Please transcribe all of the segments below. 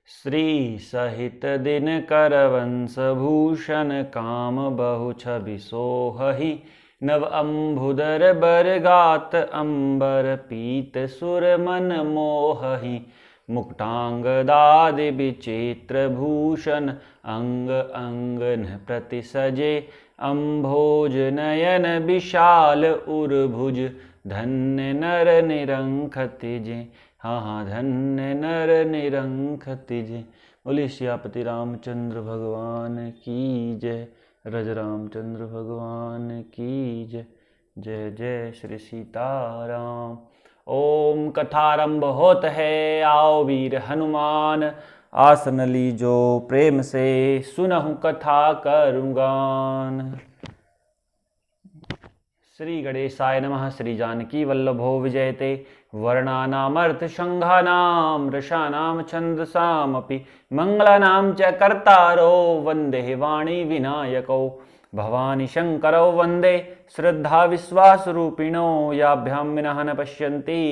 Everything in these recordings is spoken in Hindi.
श्री सहित दिनकर वंश भूषण काम बहु छवि सोहहि नव अम्बुदर बरगात अंबर पीत सुर मन मोहहि मुक्तांग दादि विचित्र भूषण अंग अंगन प्रति सजे अम्भोज नयन विशाल उर्भुज धन्य नर निरंख तिजे। हाँ, धन्य नर निरंख तिजे। बोलिए सियापति रामचंद्र भगवान की जय। रज रामचंद्र भगवान की जय। जय जय श्री सीताराम। ओम कथारंभ होत है, आओ वीर हनुमान। आसन लीजो प्रेम से, सुनहु कथा करूँगान। श्री गणेशाय नमः। श्री जानकी वल्लभो विजयते। वर्णानामर्थ संघानां रसानां छन्दसामपि मंगलानां च कर्तारो वन्दे वाणी विनायकौ। भवानी शंकरौ वन्दे श्रद्धा विश्वासरूपिणो याभ्यां विनः न पश्यन्ति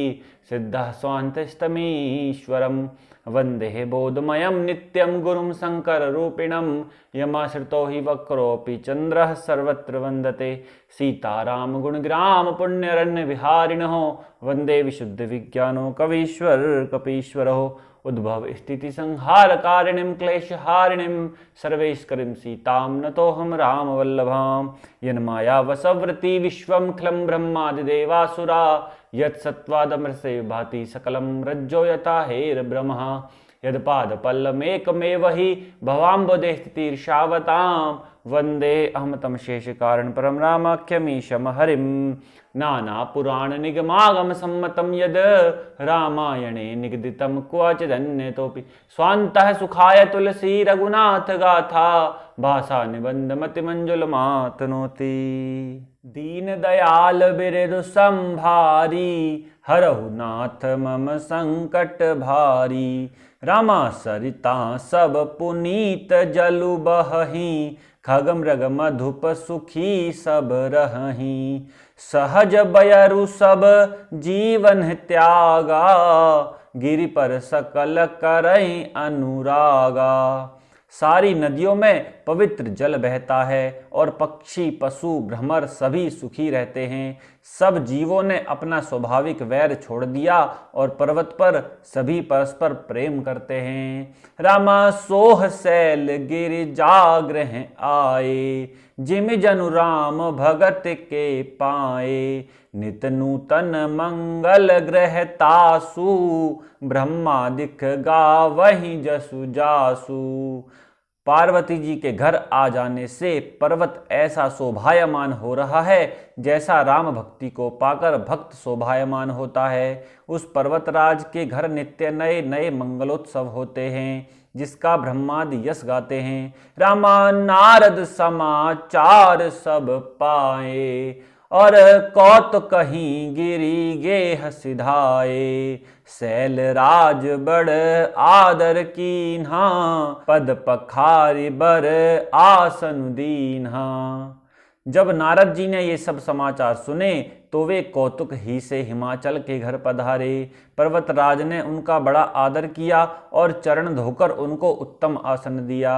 सिद्धः स्वान्तस्तमीश्वरम्। वन्दे बोधमयं नित्यं गुरुं शङ्कररूपिणं यमाश्रितो हि वक्रोऽपि चन्द्रः सर्वत्र वन्दते। सीताराम गुणग्राम पुण्यरण्य विहारिणः वन्दे विशुद्ध विज्ञानो कवीश्वर कपीश्वरः। उद्भव स्थिति संहार कारिणीं क्लेशहारिणीं सर्वेश्वरीं सीतां नतोऽहं रामवल्लभां। यन्माया वशवृत्ति विश्वं खलं ब्रह्मादिदेवासुरा यत्सत्त्वादमृषे भाति सकलं रज्जो यथा हेरब्रह्म। यत्पादपल्लमेकमेव हि भवाम्बुधे स्थितिर्षावतां वन्दे अहं तं शेषकारणं परं रामाख्यमीशं हरिं। नानापुराण निगमागम सम्मतं यद् रामायणे निगदितं क्वचिदन्यतोऽपि स्वान्तः सुखाय तुलसी रघुनाथ गाथा भाषा निबन्धमति मंजुलमातनोति। दीन दयाल बिरदु संभारी हरहु नाथ मम संकट भारी। रामा सरिता सब पुनीत जलु बहहि खगमृग मधुप सुखी सब रहहि। सहज बयरु सब जीवन त्यागा गिरि पर सकल करई अनुरागा। सारी नदियों में पवित्र जल बहता है और पक्षी पशु भ्रमर सभी सुखी रहते हैं। सब जीवों ने अपना स्वाभाविक वैर छोड़ दिया और पर्वत पर सभी परस्पर प्रेम करते हैं। रामा सोह शैल गिरि जागृह आए जिमि जनु राम भगत के पाए। नित नूतन मंगल ग्रह तासु ब्रह्मादिक गावहि जसु जासु। पार्वती जी के घर आ जाने से पर्वत ऐसा शोभायमान हो रहा है जैसा राम भक्ति को पाकर भक्त शोभायमान होता है। उस पर्वतराज के घर नित्य नए नए मंगलोत्सव होते हैं जिसका ब्रह्मादि यश गाते हैं। रामा नारद समाचार सब पाए और कौत कहीं गिरी गेह सिधाए। शैल राज बड़ आदर कीन्हा पद पखारी बर आसन दीन्हा। जब नारद जी ने ये सब समाचार सुने तो वे कौतुक ही से हिमाचल के घर पधारे। पर्वतराज ने उनका बड़ा आदर किया और चरण धोकर उनको उत्तम आसन दिया।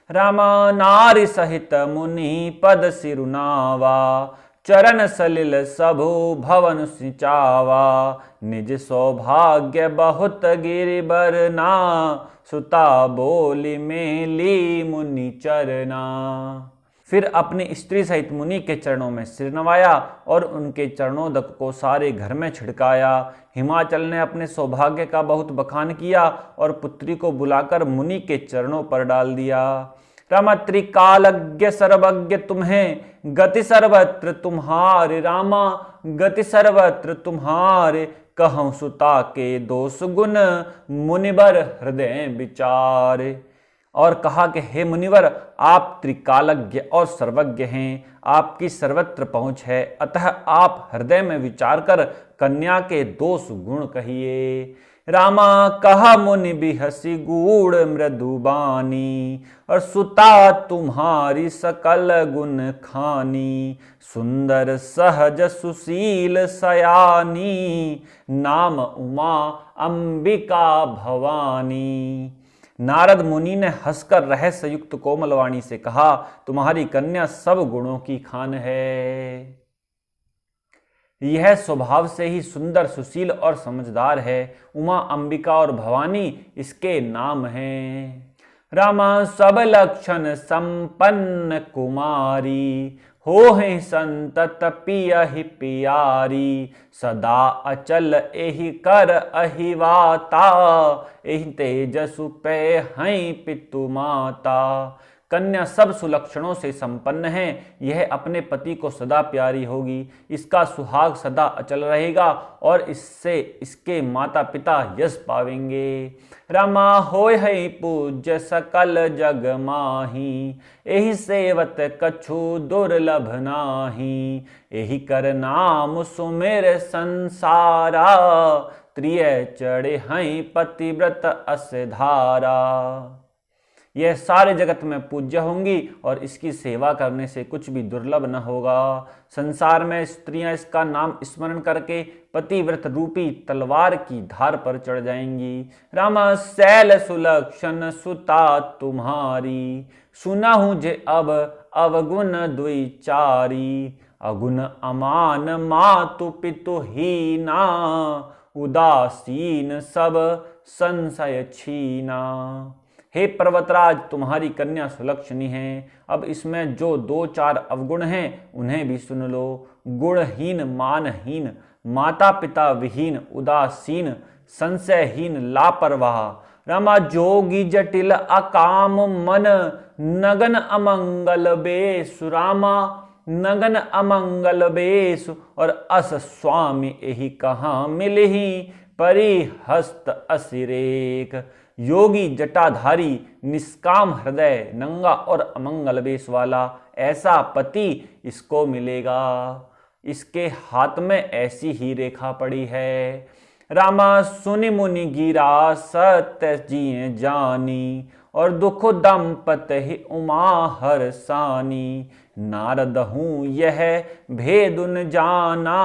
रामा नारी सहित मुनि पद सिरुनावा चरण सलिल सबु भवन सिंचावा। निज सौभाग्य बहुत गिरिबर ना सुता बोली मेली मुनि चरना। फिर अपनी स्त्री सहित मुनि के चरणों में सिर नवाया और उनके चरणोदक को सारे घर में छिड़काया। हिमाचल ने अपने सौभाग्य का बहुत बखान किया और पुत्री को बुलाकर मुनि के चरणों पर डाल दिया। रामा त्रिकालज्ञ सर्वज्ञ तुम्हें गति सर्वत्र तुम्हारे। रामा गति सर्वत्र तुम्हारे कहूँ सुता के दोष गुण मुनिवर हृदय विचारे। और कहा कि हे मुनिवर आप त्रिकालज्ञ और सर्वज्ञ हैं, आपकी सर्वत्र पहुँच है, अतः आप हृदय में विचार कर कन्या के दोष गुण कहिए। रामा कहा मुनि बिहसी गूढ़ मृदुबानी और सुता तुम्हारी सकल गुण खानी। सुंदर सहज सुशील सयानी नाम उमा अंबिका भवानी। नारद मुनि ने हंसकर रहस्य युक्त कोमल वाणी से कहा, तुम्हारी कन्या सब गुणों की खान है। यह स्वभाव से ही सुंदर, सुशील और समझदार है। उमा, अंबिका और भवानी इसके नाम हैं। रामा, सब लक्षण संपन्न कुमारी, हो है संतत पियहि पियारी। सदा अचल एहि कर अहिवाता, एहि तेजसु पे हैं पितु माता। कन्या सब सुलक्षणों से संपन्न है। यह अपने पति को सदा प्यारी होगी, इसका सुहाग सदा अचल रहेगा और इससे इसके माता पिता यश पावेंगे। रमा, होय है पूज्य सकल जग माही, एहि सेवत कछु दुर्लभ नाही। एहि कर नाम सुमेर संसारा, त्रिय चढ़े हैं पतिव्रत असधारा। यह सारे जगत में पूज्य होंगी और इसकी सेवा करने से कुछ भी दुर्लभ न होगा। संसार में स्त्रियां इसका नाम स्मरण करके पतिव्रत रूपी तलवार की धार पर चढ़ जाएंगी। रामा, शैल सुलक्षण सुता तुम्हारी, सुना हूं जे अब अवगुण द्विचारी। अगुण अमान मातु पितु हीना, उदासीन सब संशय छीना। हे पर्वतराज, तुम्हारी कन्या सुलक्षणी है। अब इसमें जो 2-4 अवगुण हैं उन्हें भी सुन लो। गुणहीन, मानहीन, माता पिता विहीन, उदासीन, संशयहीन, लापरवाह। रमा, जोगी जटिल अकाम मन, नगन अमंगल बेसु। रामा, नगन अमंगल बेसु और अस स्वामी एहि कहाँ मिलही, परिहस्त असिरेक। योगी, जटाधारी, निष्काम हृदय, नंगा और अमंगल वेश वाला ऐसा पति इसको मिलेगा। इसके हाथ में ऐसी ही रेखा पड़ी है। रामा, सुनि मुनि गिरा सत्य जिए जानी, और दुख दंपत ही उमा हर सानी। नारद हूँ यह भेदुन जाना,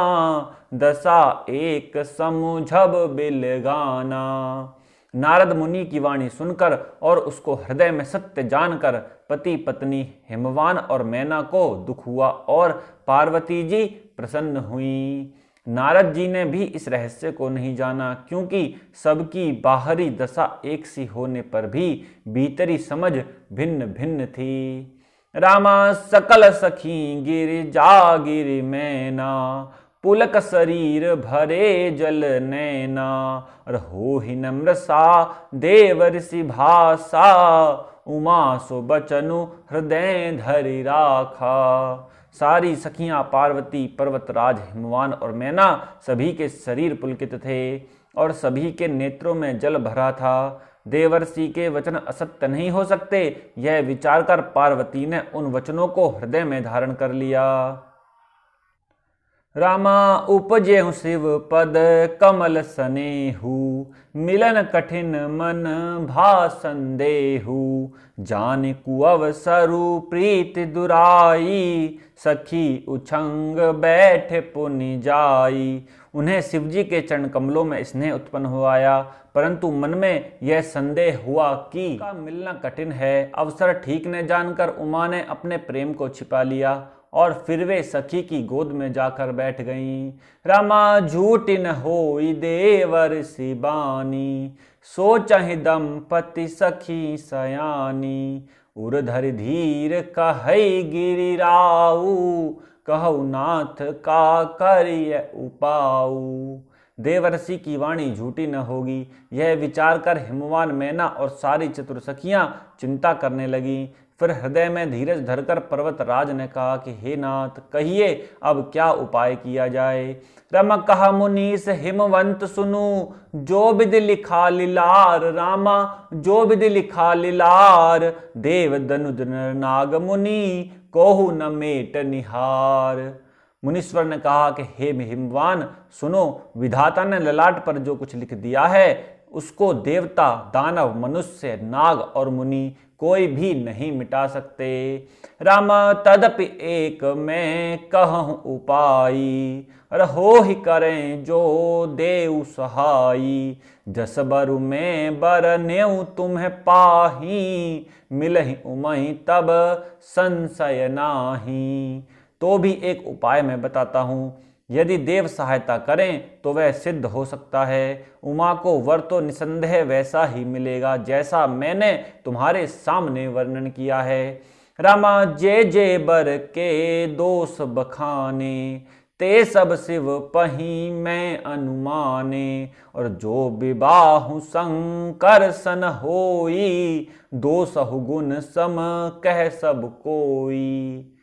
दशा एक समुझब बिलगाना। नारद मुनि की वाणी सुनकर और उसको हृदय में सत्य जानकर पति पत्नी हिमवान और मैना को दुख हुआ और पार्वती जी प्रसन्न हुई। नारद जी ने भी इस रहस्य को नहीं जाना, क्योंकि सबकी बाहरी दशा एक सी होने पर भी भीतरी समझ भिन्न भिन्न थी। रामा, सकल सखी गिर जा गिर मैना, पुलक शरीर भरे जल नैना। और हो ही नम्र सा देव ऋषि भाषा, उमा सो बचनु हृदय धरि राखा। सारी सखियां पार्वती, पर्वतराज, हिमवान और मैना सभी के शरीर पुलकित थे और सभी के नेत्रों में जल भरा था। देवर्षि के वचन असत्य नहीं हो सकते, यह विचार कर पार्वती ने उन वचनों को हृदय में धारण कर लिया। रामा, उपजेहु शिव पद कमल सनेहु, मिलन कठिन मन भा संदेहु। जान कुअवसरु प्रीति दुराई, सखी उछंग बैठ पुनि जाई। उन्हें शिवजी के चरण कमलों में स्नेह उत्पन्न हो आया, परंतु मन में यह संदेह हुआ कि का मिलना कठिन है। अवसर ठीक न जानकर उमा ने अपने प्रेम को छिपा लिया और फिर वे सखी की गोद में जाकर बैठ गईं। रामा, झूठ न होई देवर शिबानी, सोचहि दंपति सखी सयानी। उर्धर धीर कहई गिरिराऊ, कहु नाथ का करिय उपाऊ। देवर्षि की वाणी झूठी न होगी, यह विचार कर हिमवान, मैना और सारी चतुर सखियां चिंता करने लगी। फिर हृदय में धीरज धरकर पर्वतराज ने कहा कि हे नाथ, कहिए अब क्या उपाय किया जाए। रामा, कहा मुनीस हिमवंत सुनु, जो विधि लिखा लीलार। रामा, जो विधि लिखा लीलार, देव दनुज नाग मुनि, कोहु न मेट निहार। मुनीश्वर ने कहा कि हे हिमवान सुनो, विधाता ने ललाट पर जो कुछ लिख दिया है उसको देवता, दानव, मनुष्य, नाग और मुनि कोई भी नहीं मिटा सकते। राम तदपि एक मैं कहूँ उपाई, रहो ही करें जो देव सहाई। जस बरु में बरनेऊ तुम्हें पाही, मिलहि उमहि तब संशय नाही। तो भी एक उपाय मैं बताता हूँ, यदि देव सहायता करें तो वह सिद्ध हो सकता है। उमा को वर तो निसंदेह वैसा ही मिलेगा जैसा मैंने तुम्हारे सामने वर्णन किया है। रामा जे जे बर के दोष बखाने, ते सब शिव पही मैं अनुमाने। और जो विबाहु शंकर सन होई, दोषहु गुण सम कह सब कोई।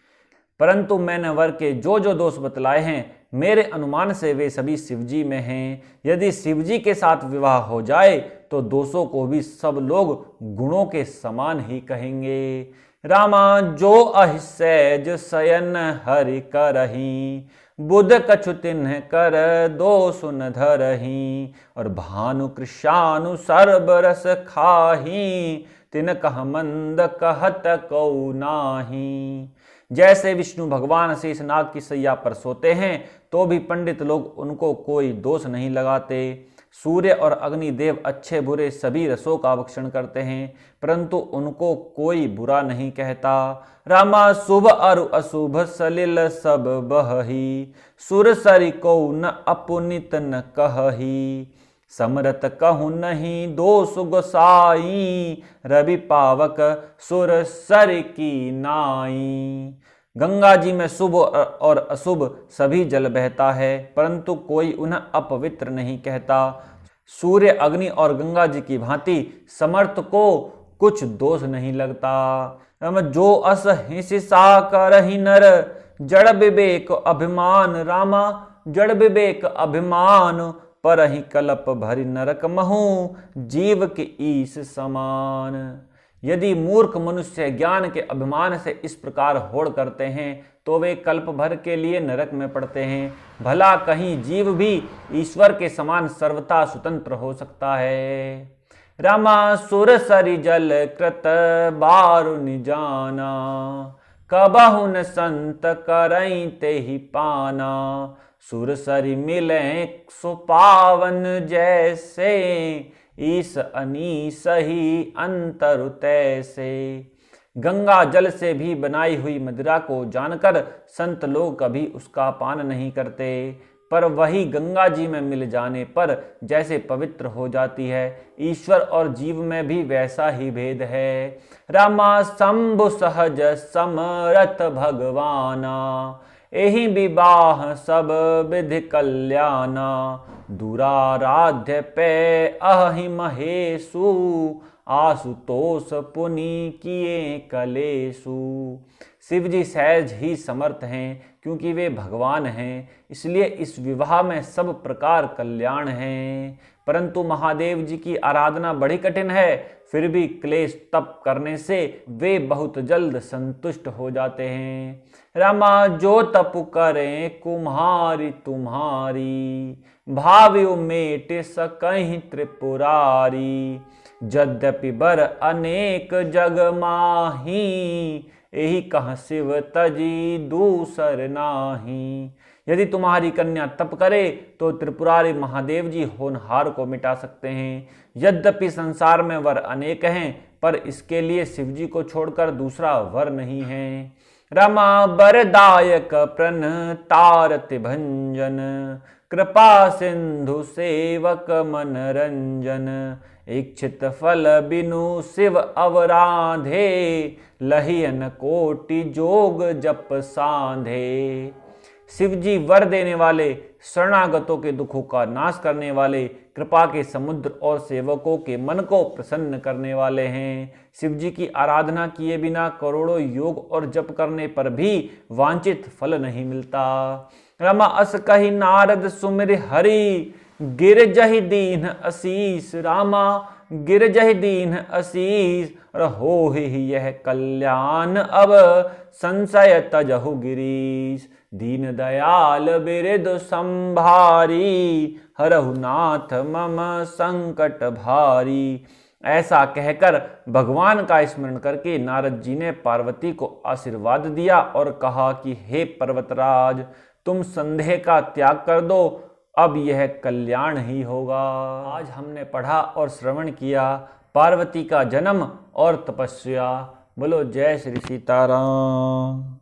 परंतु मैंने वर के जो जो दोष बतलाए हैं, मेरे अनुमान से वे सभी शिवजी में हैं। यदि शिवजी के साथ विवाह हो जाए तो दोषों को भी सब लोग गुणों के समान ही कहेंगे। रामा जो अहिसैज शयन हरि करही, बुध कछु तिन्ह कर दोष न धरही। और भानु कृशानु सर्ब रस खाही, तिन कह मंद कहत कौ नाही। जैसे विष्णु भगवान शेषनाग की सैया पर सोते हैं तो भी पंडित लोग उनको कोई दोष नहीं लगाते। सूर्य और अग्निदेव अच्छे बुरे सभी रसों का भक्षण करते हैं, परंतु उनको कोई बुरा नहीं कहता। रामा शुभ अरु अशुभ सलिल सब बहही, सुर सरि को न अपुनित न कहही। समरत कहूँ नहीं दोष गोसाई, रवि पावक सुर सर की नाई। गंगा जी में शुभ और अशुभ सभी जल बहता है, परंतु कोई उन्हें अपवित्र नहीं कहता। सूर्य, अग्नि और गंगा जी की भांति समर्थ को कुछ दोष नहीं लगता। जो अस हिंसा करहि नर, जड़ विवेक अभिमान। रामा जड़ विवेक अभिमान, पर ही कलप भरि नरक महु, जीव के ईश समान। यदि मूर्ख मनुष्य ज्ञान के अभिमान से इस प्रकार होड़ करते हैं तो वे कल्प भर के लिए नरक में पड़ते हैं। भला कहीं जीव भी ईश्वर के समान सर्वथा स्वतंत्र हो सकता है। रामा सुर सरि जल कृत बारु निजाना, कबहु न संत करई ते ही पाना। सुर सरि मिले सुपावन जैसे, ईस अनीस ही अंतर तैसे। गंगा जल से भी बनाई हुई मदिरा को जानकर संत लोग कभी उसका पान नहीं करते, पर वही गंगा जी में मिल जाने पर जैसे पवित्र हो जाती है। ईश्वर और जीव में भी वैसा ही भेद है। रामा शंभु सहज समरथ भगवाना, एहि विवाह सब विधि कल्याणा। दुराराध्य पे अहि महेशु, आशुतोष पुनि किए कलेशु। शिव जी सहज ही समर्थ हैं, क्योंकि वे भगवान हैं, इसलिए इस विवाह में सब प्रकार कल्याण हैं। परंतु महादेव जी की आराधना बड़ी कठिन है, फिर भी क्लेश तप करने से वे बहुत जल्द संतुष्ट हो जाते हैं। रामा जो तप करें कुम्हारी तुम्हारी, भाव्यु मेट सकहीं त्रिपुरारी। यद्यपि बर अनेक जग माही, यही कह शिव तजी दूसर नाही। यदि तुम्हारी कन्या तप करे तो त्रिपुरारी महादेव जी होनहार को मिटा सकते हैं। यद्यपि संसार में वर अनेक हैं, पर इसके लिए शिव जी को छोड़कर दूसरा वर नहीं है। रमा बरदायक प्रण तारति भंजन, कृपा सिंधु सेवक मनरंजन। इच्छित फल बिनु शिव अवराधे, लहियन कोटि जोग जप सांधे। शिव जी वर देने वाले, शरणागतों के दुखों का नाश करने वाले, कृपा के समुद्र और सेवकों के मन को प्रसन्न करने वाले हैं। शिव जी की आराधना किए बिना करोड़ों योग और जप करने पर भी वांछित फल नहीं मिलता। रमा अस कही नारद सुमिर हरि, गिर जहि दीन असीस। रामा गिरजहि दीन असीस, रहो ही यह कल्याण अब संशय तजहु गिरीश। दीन दयाल बिरदु संभारी, हरहु नाथ मम संकट भारी। ऐसा कहकर भगवान का स्मरण करके नारद जी ने पार्वती को आशीर्वाद दिया और कहा कि हे पर्वतराज, तुम संदेह का त्याग कर दो, अब यह कल्याण ही होगा। आज हमने पढ़ा और श्रवण किया पार्वती का जन्म और तपस्या। बोलो जय श्री सीताराम।